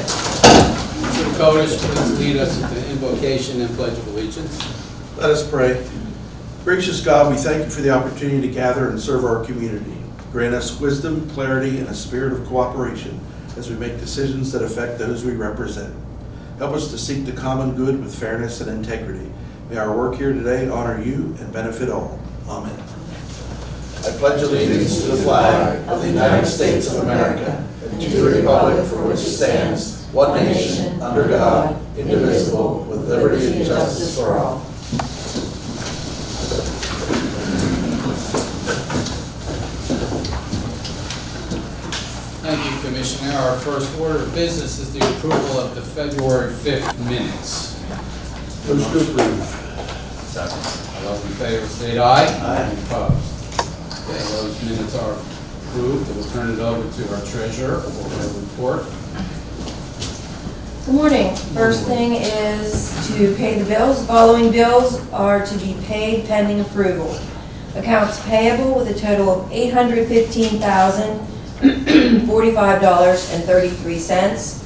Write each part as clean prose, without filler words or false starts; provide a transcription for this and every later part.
Mr. Kodesh, please lead us into invocation and pledge of allegiance. Let us pray. Gracious God, we thank you for the opportunity to gather and serve our community. Grant us wisdom, clarity, and a spirit of cooperation as we make decisions that affect those we represent. Help us to seek the common good with fairness and integrity. May our work here today honor you and benefit all. Amen. I pledge allegiance to the flag of the United States of America and to the republic for which it stands, one nation, under God, indivisible, with liberty and justice for all. Thank you, Commissioner. Our first order of business is the approval of the February 5th minutes. Motion to approve. Second. All those in favor state aye. Aye. Any opposed? Okay, those minutes are approved. We'll turn it over to our treasurer for her report. Good morning. First thing is to pay the bills. The following bills are to be paid pending approval. Accounts payable with a total of $815,045.33.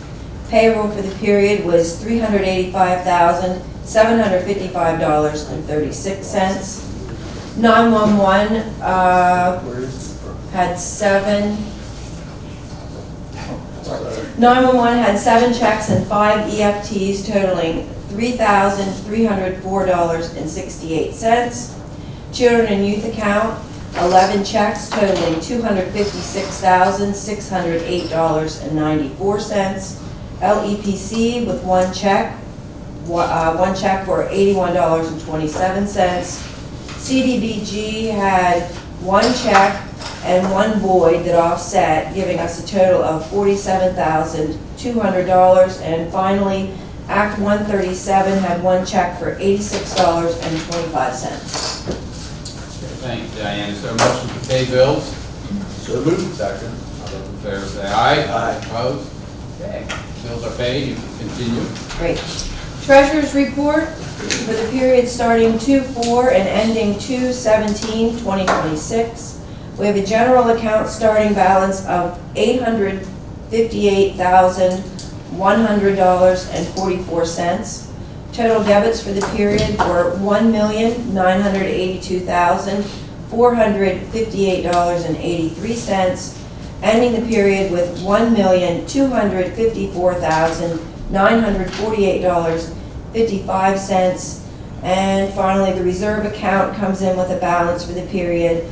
Payroll for the period was $385,755.36. 911 had seven. 911 had 7 checks and 5 EFTs totaling $3,304.68. Children and youth account, 11 checks totaling $256,608.94. LEPC with 1 check, one check for $81.27. CDBG had 1 check and 1 void that offset, giving us a total of $47,200. And finally, Act 137 had 1 check for $86.25. Thank you, Diane. Is there a motion to pay bills? So moved. Second. All those in favor say aye. Aye. Opposed? Okay. Bills are paid. You can continue. Great. Treasurer's report for the period starting 2/4 and ending 2/17/2026. We have a general account starting balance of $858,100.44. Total debits for the period were $1,982,458.83, ending the period with $1,254,948.55. And finally, the reserve account comes in with a balance for the period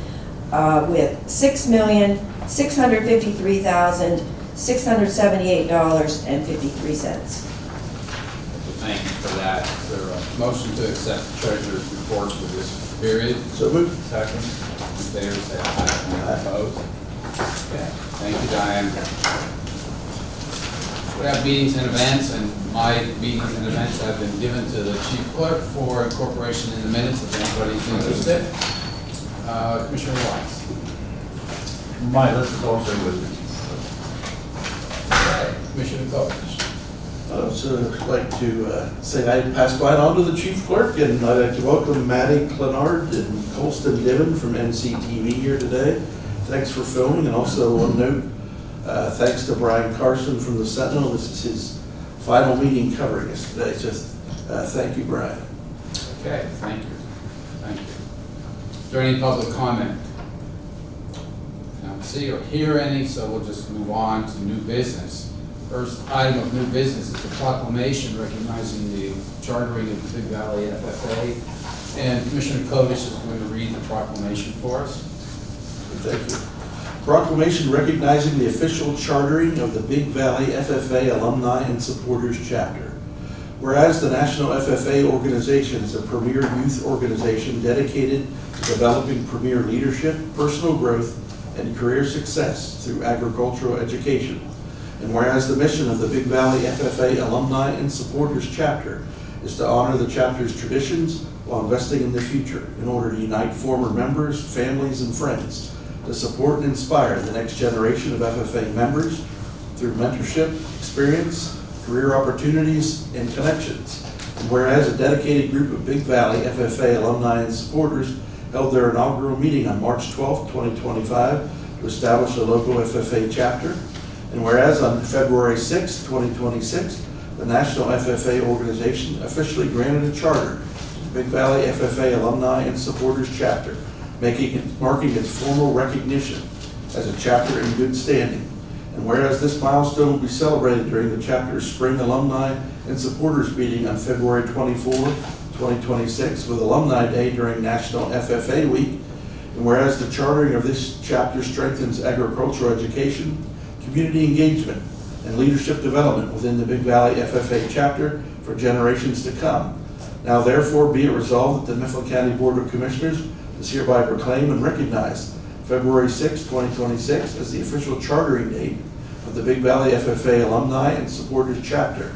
with $6,653,678.53. Thank you for that. Is there a motion to accept the treasurer's report for this period? So moved. Second. All in favor say aye. Any opposed? Okay. Thank you, Diane. We have meetings and events, and my meetings and events have been given to the chief clerk for incorporation in the minutes if anybody's interested. Commissioner Weiss. My list is also with me. Commissioner Kovacs. I'd also like to say I passed mine on to the chief clerk, and I'd like to welcome Maddie Clenard and Colston Divin from MCTV here today. Thanks for filming, and also one note, thanks to Brian Carson from the Sentinel. This is his final meeting covering us today, so thank you, Brian. Okay, thank you. Thank you. Is there any public comment? I don't see or hear any, so we'll just move on to new business. First item of new business is a proclamation recognizing the chartering of the Big Valley FFA. And Commissioner Kodesh is going to read the proclamation for us. Thank you. Proclamation recognizing the official chartering of the Big Valley FFA Alumni and Supporters Chapter. Whereas the National FFA organization is a premier youth organization dedicated to developing premier leadership, personal growth, and career success through agricultural education. And whereas the mission of the Big Valley FFA Alumni and Supporters Chapter is to honor the chapter's traditions while investing in the future in order to unite former members, families, and friends to support and inspire the next generation of FFA members through mentorship, experience, career opportunities, and connections. And whereas a dedicated group of Big Valley FFA alumni and supporters held their inaugural meeting on March 12, 2025 to establish a local FFA chapter. And whereas on February 6, 2026, the National FFA organization officially granted a charter to the Big Valley FFA Alumni and Supporters Chapter, marking its formal recognition as a chapter in good standing. And whereas this milestone will be celebrated during the chapter's spring alumni and supporters meeting on February 24, 2026, with Alumni Day during National FFA Week. And whereas the chartering of this chapter strengthens agricultural education, community engagement, and leadership development within the Big Valley FFA chapter for generations to come. Now therefore be it resolved that the Mifflin County Board of Commissioners is hereby proclaim and recognize February 6, 2026 as the official chartering date of the Big Valley FFA Alumni and Supporters Chapter,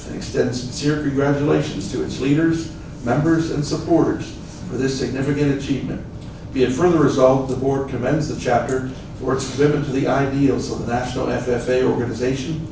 and extend sincere congratulations to its leaders, members, and supporters for this significant achievement. Be it further resolved, the board commends the chapter for its commitment to the ideals of the National FFA organization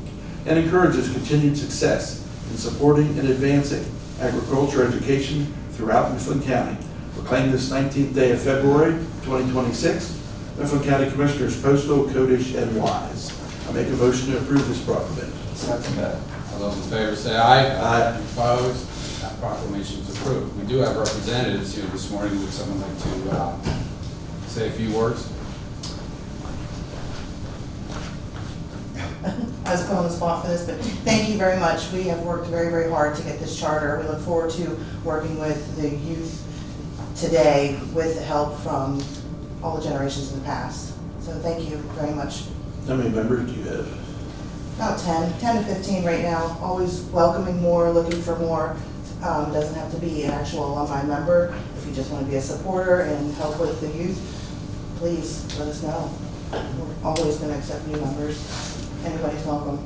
and encourages continued success in supporting and advancing agriculture education throughout Mifflin County. Proclaim this 19th day of February 2026, Mifflin County Commissioners Postal, Codish, and Wise. I make a motion to approve this proclamation. Second that. All those in favor say aye. Aye. Opposed? That proclamation is approved. We do have representatives here this morning. Would someone like to say a few words? I was put on the spot for this, but thank you very much. We have worked very, very hard to get this charter. We look forward to working with the youth today with the help from all the generations in the past. So thank you very much. How many members do you have? About 10 to 15 right now. Always welcoming more, looking for more. Doesn't have to be an actual alumni member. If you just want to be a supporter and help with the youth, please let us know. We're always going to accept new members. Anybody's welcome.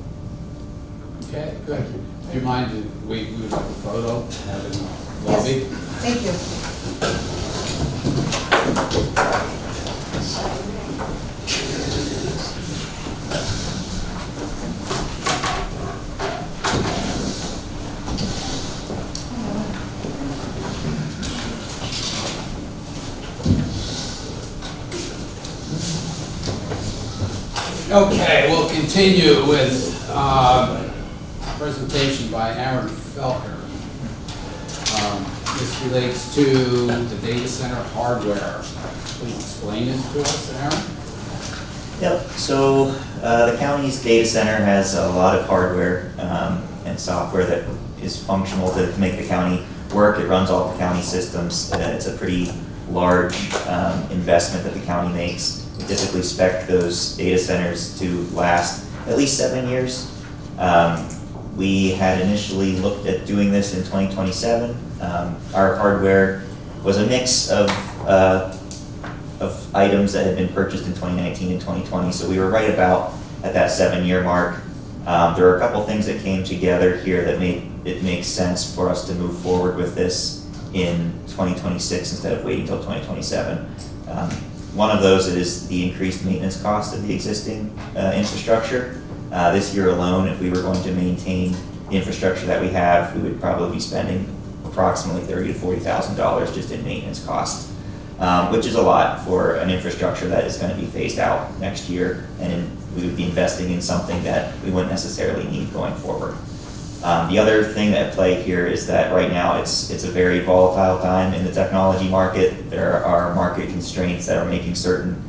Okay, good. Do you mind, we would like a photo, have it in the Yes. lobby? Thank you. Okay, we'll continue with presentation by Aaron Felker. This relates to the data center hardware. Please explain this to us, Aaron. Yep, so the county's data center has a lot of hardware and software that is functional to make the county work. It runs all the county systems. It's a pretty large investment that the county makes. We typically spec those data centers to last at least 7 years. We had initially looked at doing this in 2027. Our hardware was a mix of items that had been purchased in 2019 and 2020, so we were right about at that 7-year mark. There are a couple things that came together here that made it make sense for us to move forward with this in 2026 instead of waiting until 2027. One of those is the increased maintenance cost of the existing infrastructure. This year alone, if we were going to maintain the infrastructure that we have, we would probably be spending approximately $30,000 to $40,000 just in maintenance costs, which is a lot for an infrastructure that is going to be phased out next year, and we would be investing in something that we wouldn't necessarily need going forward. The other thing at play here is that right now it's a very volatile time in the technology market. There are market constraints that are making certain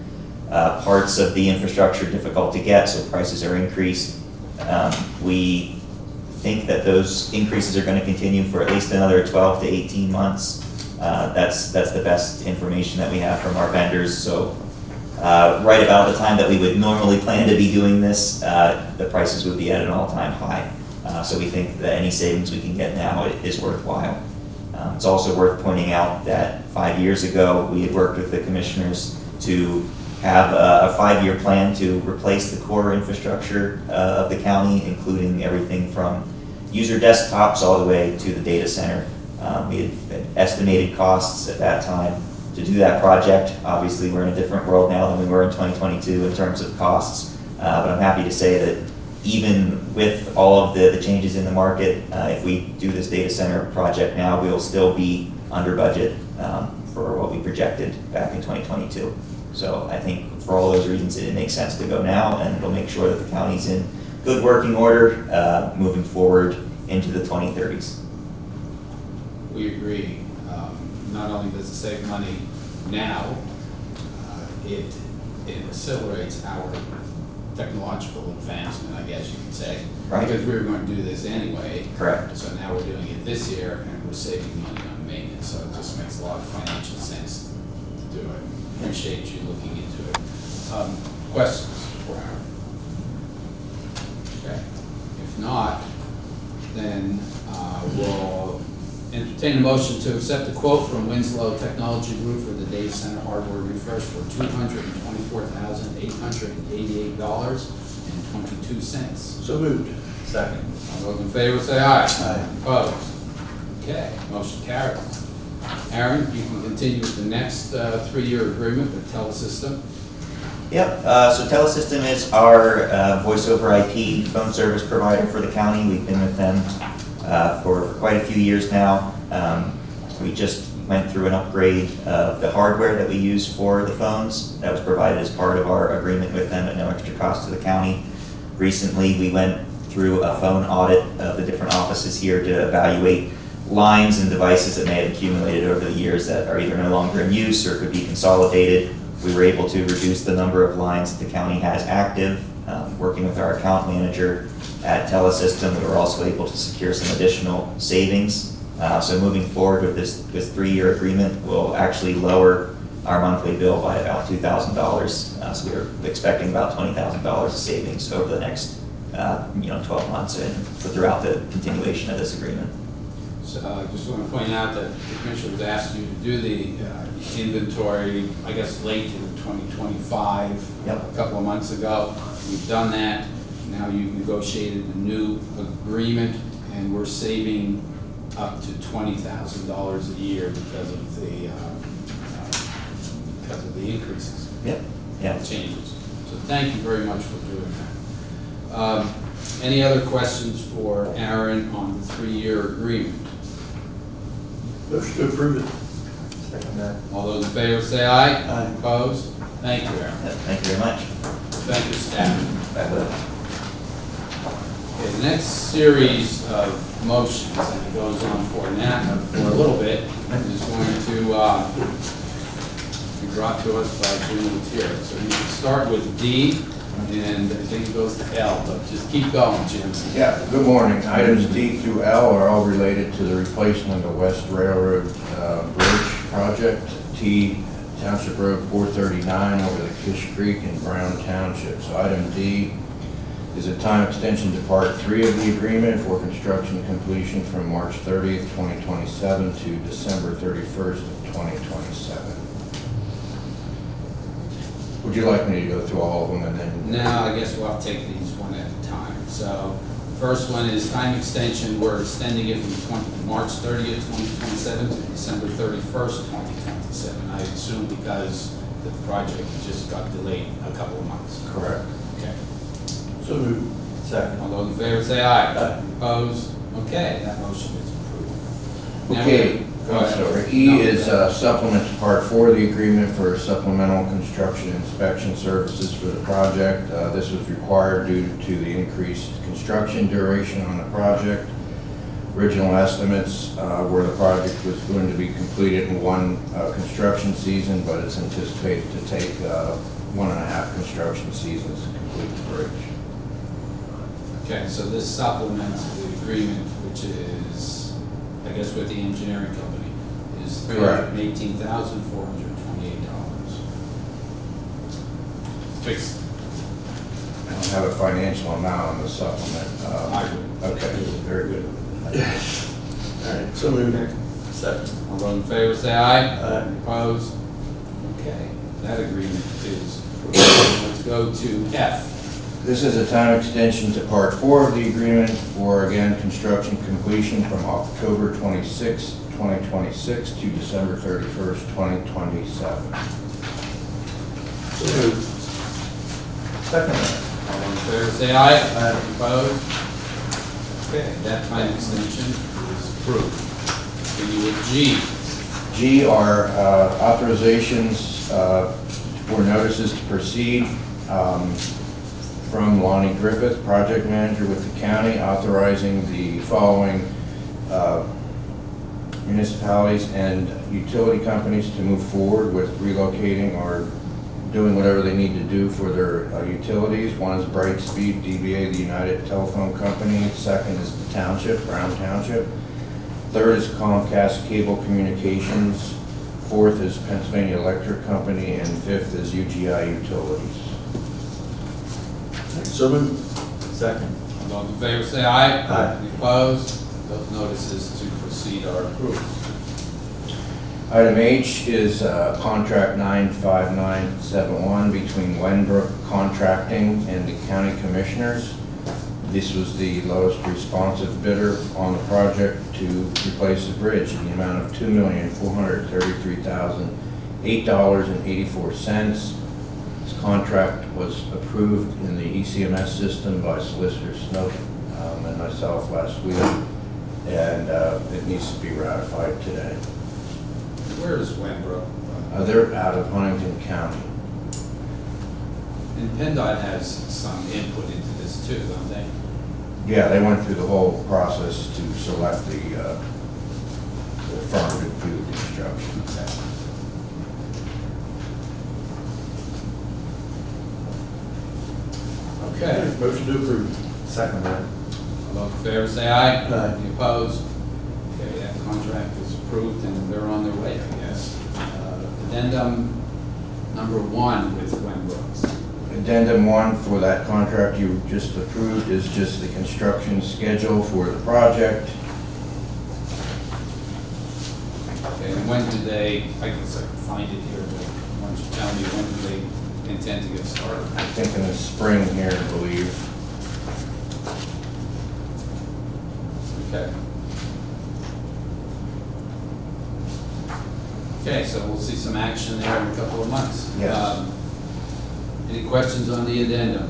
parts of the infrastructure difficult to get, so prices are increased. We think that those increases are going to continue for at least another 12 to 18 months. That's the best information that we have from our vendors. So right about the time that we would normally plan to be doing this, the prices would be at an all-time high. So we think that any savings we can get now is worthwhile. It's also worth pointing out that 5 years ago, we had worked with the commissioners to have a 5-year plan to replace the core infrastructure of the county, including everything from user desktops all the way to the data center. We had estimated costs at that time to do that project. Obviously, we're in a different world now than we were in 2022 in terms of costs, but I'm happy to say that even with all of the changes in the market, if we do this data center project now, we will still be under budget for what we projected back in 2022. So I think for all those reasons, it makes sense to go now, and it'll make sure that the county's in good working order moving forward into the 2030s. We agree. Not only does it save money now, it accelerates our technological advancement, I guess you could say. Right. Because we were going to do this anyway. Correct. So now we're doing it this year, and we're saving money on maintenance, so it just makes a lot of financial sense to do it. Appreciate you looking into it. Questions for Aaron? Okay. If not, then we'll entertain a motion to accept the quote from Winslow Technology Group for the data center hardware refresh for $224,888.22. So moved. Second. All those in favor say aye. Aye. Opposed? Okay, motion carries. Aaron, you can continue with the next 3-year agreement with Telesystem. Yep, so Telesystem is our voice over IP phone service provider for the county. We've been with them for quite a few years now. We just went through an upgrade of the hardware that we use for the phones. That was provided as part of our agreement with them at no extra cost to the county. Recently, we went through a phone audit of the different offices here to evaluate lines and devices that may have accumulated over the years that are either no longer in use or could be consolidated. We were able to reduce the number of lines that the county has active. Working with our account manager at Telesystem, we were also able to secure some additional savings. So moving forward with this 3-year agreement, we'll actually lower our monthly bill by about $2,000. So we're expecting about $20,000 of savings over the next 12 months and throughout the continuation of this agreement. So I just want to point out that the commissioners asked you to do the inventory, I guess, late in 2025, Yep. a couple of months ago. We've done that. Now you've negotiated a new agreement, and we're saving up to $20,000 a year because of the increases. Yep. Yeah. Changes. So thank you very much for doing that. Any other questions for Aaron on the 3-year agreement? Motion to approve it. Second that. All those in favor say aye. Aye. Opposed? Thank you, Aaron. Thank you very much. Thank you, staff. Back with it. Okay, the next series of motions, and it goes on for a little bit, is going to be brought to us by Jim Letier. So we can start with D, and I think it goes to L, but just keep going, Jim. Yeah, good morning. Items D through L are all related to the replacement of the West Railroad Bridge project, T Township Road 439 over the Kish Creek in Brown Township. So item D is a time extension to part 3 of the agreement for construction completion from March 30th, 2027 to December 31st of 2027. Would you like me to go through all of them and then? No, I guess we'll have to take these one at a time. So, first one is time extension. We're extending it from March 30th, 2027 to December 31st, 2027. I assume because the project just got delayed a couple of months. Correct. Okay. So moved. Second. All those in favor say aye. Aye. Opposed? Okay, that motion is approved. Now Okay, go I'm ahead. sorry. No, E is supplement to part 4 of the agreement for supplemental construction inspection services for the project. This was required due to the increased construction duration on the project. Original estimates where the project was going to be completed in 1 construction season, but it's anticipated to take 1.5 construction seasons to complete the bridge. Okay, so this supplements the agreement, which is, I guess, with the engineering company, is Correct. $318,428. Fixed. I don't have a financial amount on the supplement. I would. Okay, very good. All right, so moved. Second. All those in favor say aye. Aye. Opposed? Okay, that agreement is approved. Let's go to F. This is a time extension to part 4 of the agreement for, again, construction completion from October 26, 2026 to December 31st, 2027. So moved. Second. All those in favor say aye. Aye. Opposed? Okay, that time extension is approved. Continue with G. G are authorizations to for notices to proceed from Lonnie Griffith, project manager with the county, authorizing the following municipalities and utility companies to move forward with relocating or doing whatever they need to do for their utilities. One is Brightspeed, DBA, the United Telephone Company. Second is the Township, Brown Township. Third is Comcast Cable Communications. Fourth is Pennsylvania Electric Company, and fifth is UGI Utilities. So moved. Second. All those in favor say aye. Aye. Any opposed? Those notices to proceed are approved. Item H is contract 95971 between Wenbrook Contracting and the county commissioners. This was the lowest responsive bidder on the project to replace the bridge in the amount of $2,433,008.84. This contract was approved in the ECMS system by Solicitor Snow and myself last week, and it needs to be ratified today. Where is Wenbrook? They're out of Huntington County. And PennDOT has some input into this too, don't they? Yeah, they went through the whole process to select the firm to do the construction. Okay. Okay. Motion to approve. Second that. All those in favor say aye. Aye. Any opposed? Okay, that contract is approved and they're on their way, I guess. Addendum number 1 with Wenbrook. Addendum 1 for that contract you just approved is just the construction schedule for the project. Okay, and when do they, I guess I can find it here, but why don't you tell me when do they intend to get started? I think in the spring here, I believe. Okay. Okay, so we'll see some action there in a couple of months. Yes. Any questions on the addendum?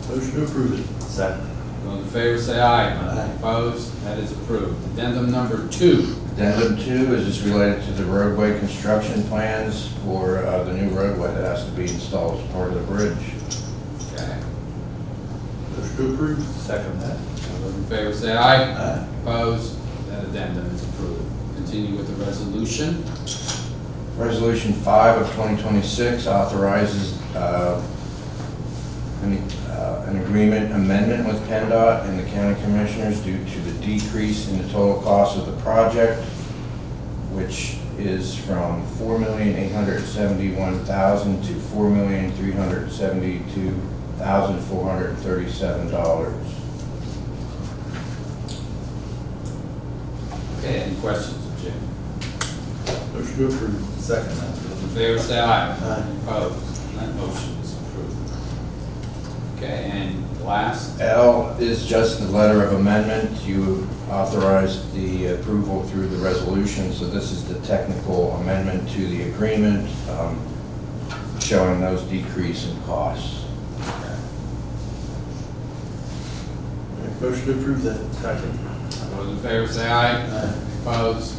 Motion to approve it. Second. Those in favor say aye. Aye. Opposed? That is approved. Addendum number 2. Addendum 2 is just related to the roadway construction plans for the new roadway that has to be installed as part of the bridge. Okay. Motion to approve. Second that. All those in favor say aye. Aye. Opposed? That addendum is approved. Continue with the resolution. Resolution 5 of 2026 authorizes an agreement amendment with PennDOT and the county commissioners due to the decrease in the total cost of the project, which is from $4,871,000 to $4,372,437. Okay, any questions, Jim? Motion to approve. Second that. Those in favor say aye. Aye. Opposed? That motion is approved. Okay, and last, L is just the letter of amendment. You authorized the approval through the resolution, so this is the technical amendment to the agreement, showing those decrease in costs. Motion to approve that. Second. those in favor say aye. Aye. Opposed?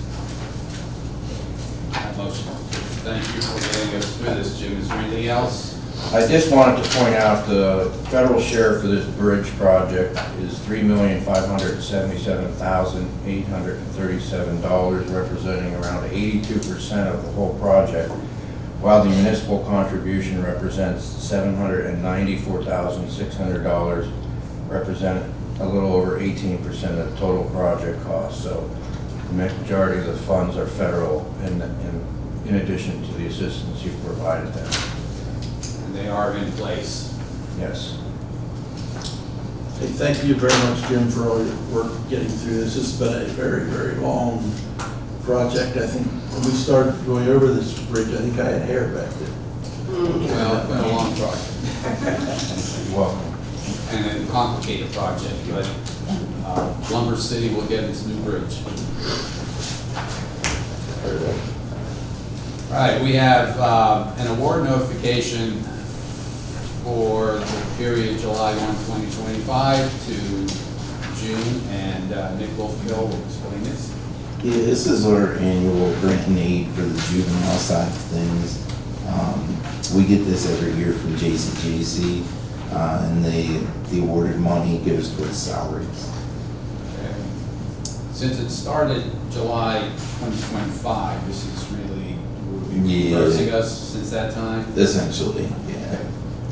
That motion is approved. Thank you for getting us through this, Jim. Is there anything else? I just wanted to point out the federal share for this bridge project is $3,577,837, representing around 82% of the whole project, while the municipal contribution represents $794,600, representing a little over 18% of the total project cost. So the majority of the funds are federal in addition to the assistance you've provided them. And they are in place. Yes. Hey, thank you very much, Jim, for all your work getting through this. This has been a very, very long project. I think when we started going over this bridge, I think I had hair back then. Well, it's been a long project You're welcome. and a complicated project, but Lumber City will get its new bridge. All right, we have an award notification for the period July 1, 2025 to June, and Nick Wolfkill will explain this. Yeah, this is our annual grant and aid for the juvenile side of things. we get this every year from JCJC, and the awarded money goes towards salaries. Okay. Since it started July 2025, this is really, will be Yeah. reversing us since that time? Essentially, yeah.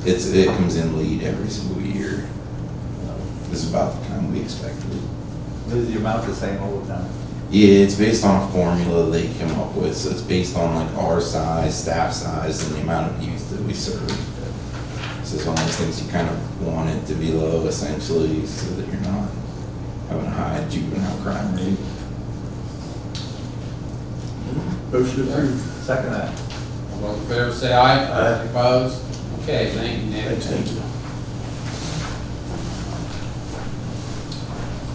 It comes in late every single year. This is about the time we expected it. Is the amount the same all the time? Yeah, it's based on a formula they come up with, so it's based on like our size, staff size, and the amount of youth that we serve. So it's one of those things you kind of want it to be low essentially, so that you're not having a high juvenile crime rate. Motion approved. Second that. All those in favor say aye. Aye. Opposed? Okay, thank you, Nick. Thank you.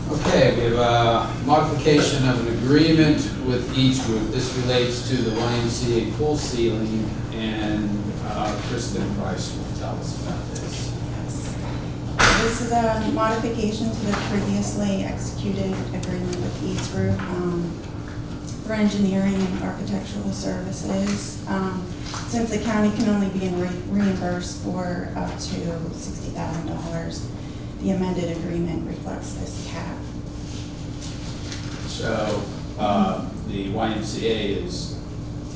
Okay, we have a modification of an agreement with each group. This relates to the YMCA pool ceiling, and Kristen Price will tell us about this. This is a modification to the previously executed agreement with each group for engineering and architectural services. Since the county can only be reimbursed for up to $60,000, the amended agreement reflects this cap. So, the YMCA is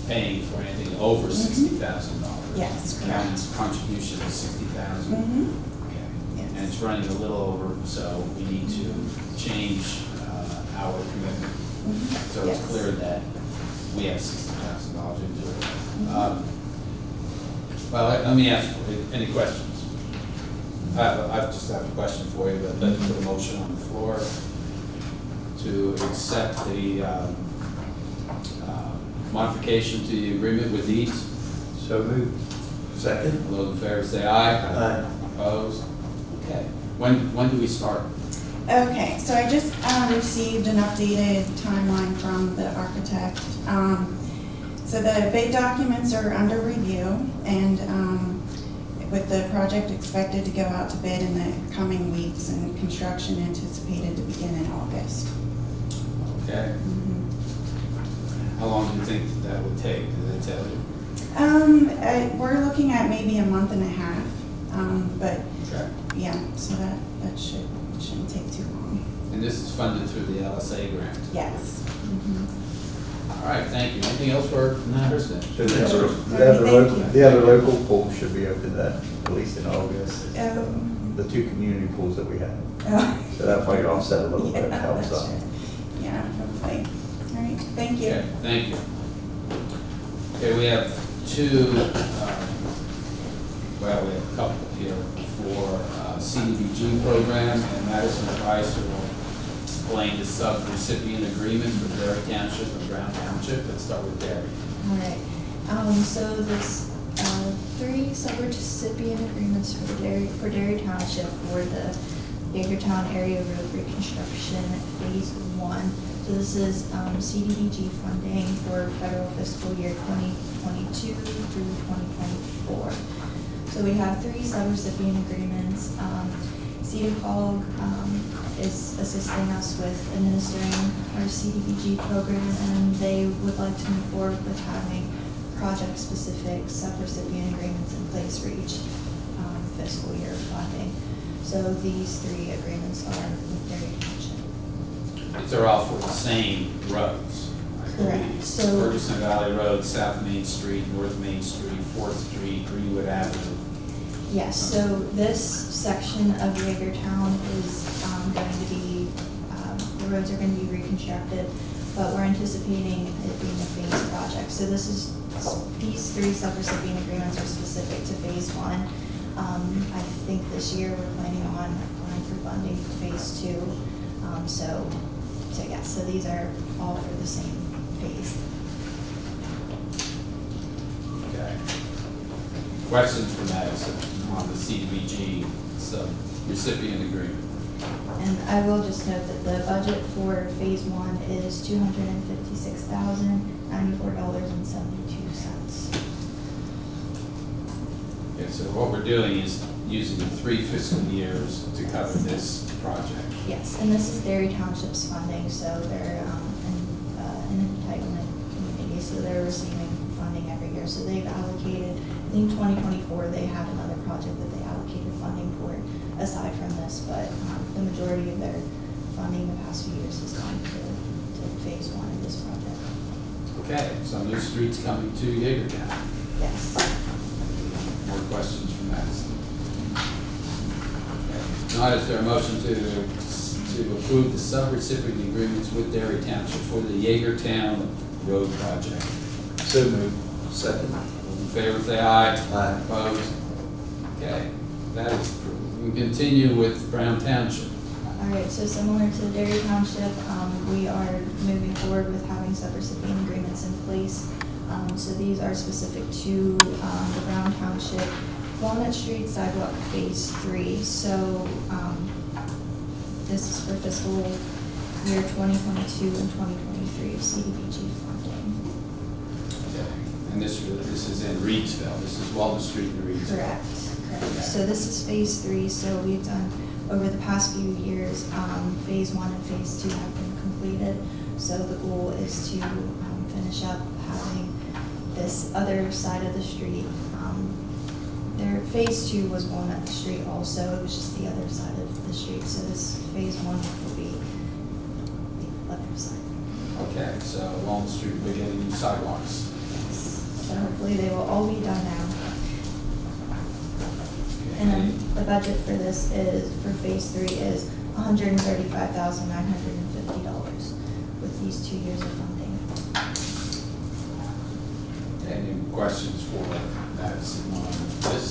paying for anything over $60,000? Yes, correct. County's contribution is $60,000? Mm-hmm. Okay. Yes. And it's running a little over, so we need to change our commitment. So it's Yes. clear that we have $60,000 into it. Well, let me ask, any questions? I just have a question for you, but let's put a motion on the floor to accept the modification to the agreement with each. So moved. Second? All those in favor say aye. Aye. Opposed? Okay. When do we start? Okay, so I just received an updated timeline from the architect. So the bid documents are under review, and with the project expected to go out to bid in the coming weeks, and construction anticipated to begin in August. Okay. How long do you think that would take? Did they tell you? We're looking at maybe a month and a half, but Okay. yeah, so that shouldn't take too long. And this is funded through the LSA grant? Yes. All right, thank you. Anything else for Kristen? So the Yes, sir. the other local pool should be open at least in August. The two community pools that we have. So that might offset a little bit, Yeah, helps that's out. true. Yeah, hopefully. All right, thank you. Okay, thank you. Okay, we have two, well, we have a couple here for CDBG program, and Madison Price will explain the sub-recipient agreements with Derry Township and Brown Township. Let's start with Derry. All right, so there's 3 sub-recipient agreements for Derry Township for the Hagertown Area Road Reconstruction Phase 1. So this is CDBG funding for federal fiscal year 2022 through 2024. So we have 3 sub-recipient agreements. CEDACOG is assisting us with administering our CDBG program, and they would like to move forward with having project-specific sub-recipient agreements in place for each fiscal year funding. So these 3 agreements are with Derry Township. These are all for the same roads, I believe. Correct. So- Ferguson Valley Road, South Main Street, North Main Street, 4th Street, Greenwood Avenue. Yes, so this section of Hagertown is going to be, the roads are going to be reconstructed, but we're anticipating it being a phase project. So these 3 sub-recipient agreements are specific to phase 1. I think this year we're planning on applying for funding for phase 2. So these are all for the same phase. Okay. Questions for Madison on the CDBG sub-recipient agreement? And I will just note that the budget for phase 1 is $256,094.72. Okay, so what we're doing is using the 3 fiscal years to cover this project. Yes, and this is Derry Township's funding, so they're an entitlement community, so they're receiving funding every year. So they've allocated, I think 2024, they had another project that they allocated funding for aside from this, but the majority of their funding the past few years has gone to phase one of this project. Okay, so new streets coming to Yagertown. Yes. More questions from Madison? Okay. Now, is there a motion to approve the sub-recipient agreements with Derry Township for the Yagertown Road Project? So moved. Second. Those in favor say aye. Aye. Opposed? Okay, that is approved. We continue with Brown Township. All right, so similar to Derry Township, we are moving forward with having sub-recipient agreements in place. So these are specific to the Brown Township Walnut Street Sidewalk Phase 3. So this is for fiscal year 2022 and 2023 CDBG funding. Okay, and this is in Reedsville. This is Walnut Street in Reedsville. Correct. So this is Phase 3, so we've done, over the past few years, Phase 1 and Phase 2 have been completed. So the goal is to finish up having this other side of the street. Their Phase 2 was Walnut Street also, it was just the other side of the street. So this Phase 1 will be the other side. Okay, so Walnut Street, we're getting new sidewalks. So hopefully they will all be done now. Okay. And then the budget for this is, for Phase 3 is $135,950 with these 2 years of funding. Any questions for Madison on this?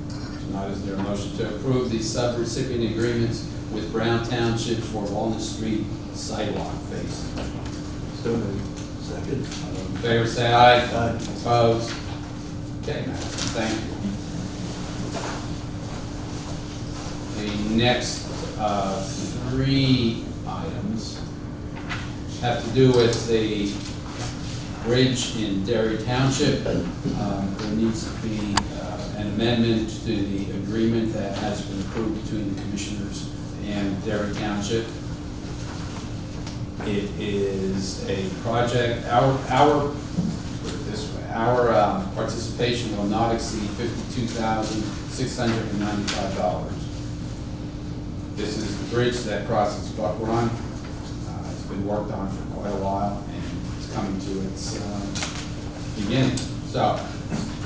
If not, is there a motion to approve the sub-recipient agreements with Brown Township for Walnut Street sidewalk phase? So moved. Second. All those in favor say aye. Aye. Opposed? Okay, Madison, thank you. The next three items have to do with the bridge in Derry Township. There needs to be an amendment to the agreement that has been approved between the commissioners and Derry Township. It is a project, put it this way, our participation will not exceed $52,695. This is the bridge that crosses Buck Run. It's been worked on for quite a while, and it's coming to its beginning. So,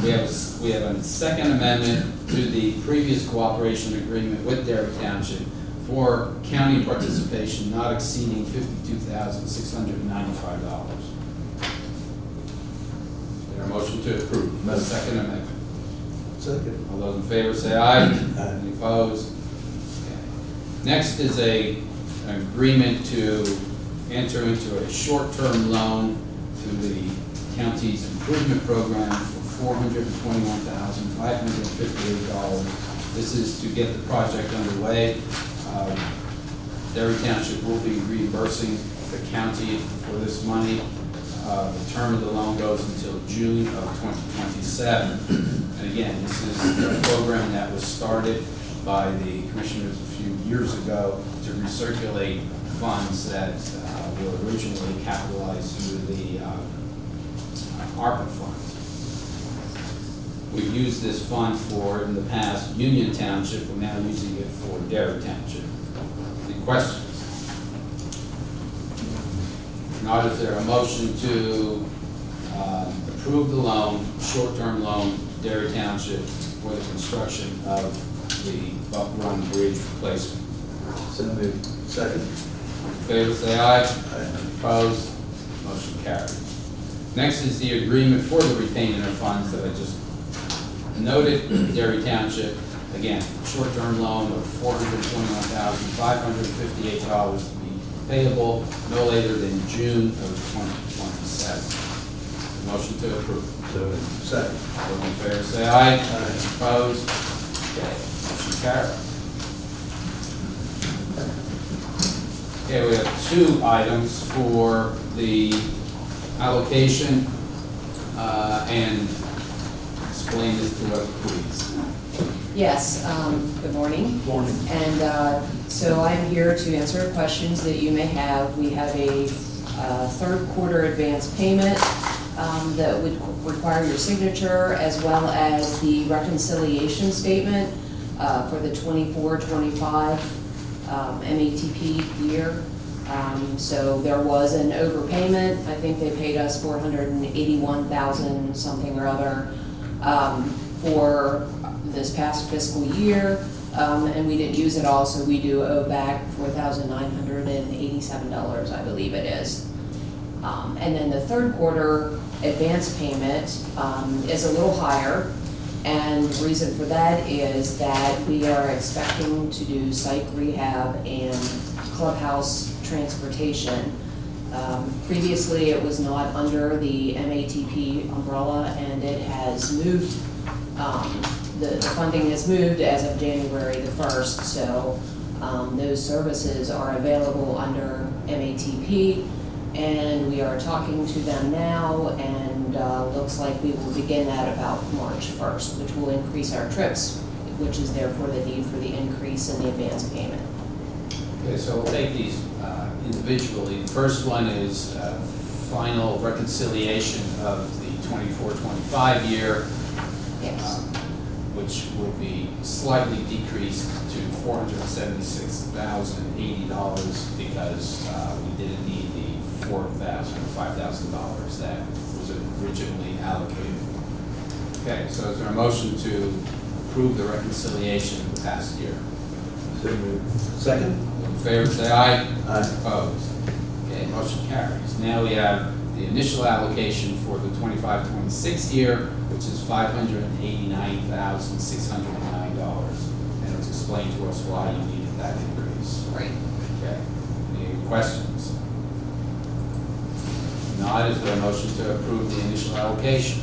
we have a second amendment to the previous cooperation agreement with Derry Township for county participation not exceeding $52,695. Is there a motion to approve the second amendment? Second. All those in favor say aye. Aye. Any opposed? Okay. Next is an agreement to enter into a short-term loan to the county's improvement program for $421,558. This is to get the project underway. Derry Township will be reimbursing the county for this money. The term of the loan goes until June of 2027. And again, this is a program that was started by the commissioners a few years ago to recirculate funds that were originally capitalized through the ARPA funds. We've used this fund for, in the past, Union Township. We're now using it for Derry Township. Any questions? If not, is there a motion to approve the loan, short-term loan, to Derry Township for the construction of the Buck Run Bridge replacement? So moved. Second. All in favor, say aye. Aye. Opposed? Motion carried. Next is the agreement for the repayment of funds that I just noted. Derry Township, again, short-term loan of $421,558 to be payable no later than June of 2027. Motion to approve. So moved. Second. All those in favor say aye. Aye. Opposed? Okay, motion carried. Okay, we have two items for the allocation, and explain this to us, please. Yes, good morning. Morning. And so I'm here to answer questions that you may have. We have a third quarter advance payment that would require your signature, as well as the reconciliation statement for the 24-25 MATP year. So there was an overpayment. I think they paid us $481,000 something or other for this past fiscal year, and we didn't use it all, so we do owe back $4,987, I believe it is. And then the third quarter advance payment is a little higher, and the reason for that is that we are expecting to do site rehab and clubhouse transportation. Previously, it was not under the MATP umbrella, and it has moved, the funding has moved as of January the 1st, so those services are available under MATP, and we are talking to them now, and looks like we will begin that about March 1st, which will increase our trips, which is therefore the need for the increase in the advance payment. Okay, so we'll take these individually. The first one is final reconciliation of the 24-25 year, Yes. which would be slightly decreased to $476,080 because we didn't need the $4,000 or $5,000 that was originally allocated. Okay, so is there a motion to approve the reconciliation of the past year? So moved. Second? All in favor, say aye. Aye. Opposed? Okay, motion carries. Now we have the initial allocation for the 25-26 year, which is $589,609. And it's explained to us why you needed that increase. Right. Okay, any questions? If not, is there a motion to approve the initial allocation?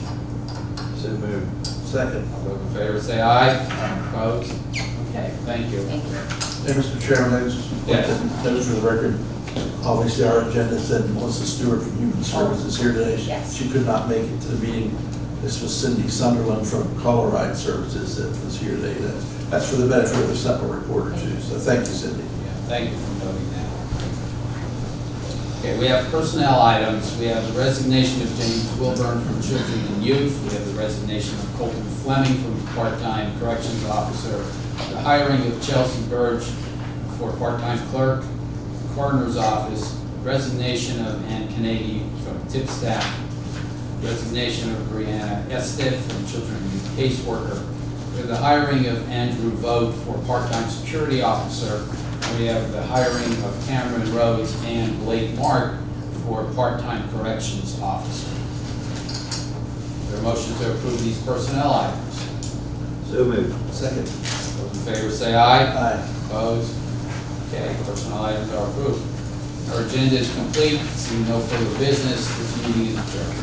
So moved. Second? All those in favor say aye. Opposed? Okay, thank you. Thank you. Hey, Mr. Chairman, I just want Yes. to note for the record, obviously our agenda said Melissa Stewart from Human Services here today. Yes. She could not make it to the meeting. This was Cindy Sunderland from Colorado Services that was here today. That's for the benefit of the Sentinel Reporter too, so thank you, Cindy. Yeah, thank you for noting that. Okay, we have personnel items. We have the resignation of James Wilburn from Children and Youth. We have the resignation of Colton Fleming from part-time corrections officer. The hiring of Chelsea Burge for part-time clerk, coroner's office. Resignation of Ann Kennedy from tip staff. Resignation of Brianna Ested from Children and Youth caseworker. We have the hiring of Andrew Vogt for part-time security officer. And we have the hiring of Cameron Rhodes and Blake Mark for part-time corrections officer. Is there a motion to approve these personnel items? So moved. Second? Those in favor say aye. Aye. Opposed? Okay, personnel items are approved. Our agenda is complete. Seeing no further business, this meeting is adjourned.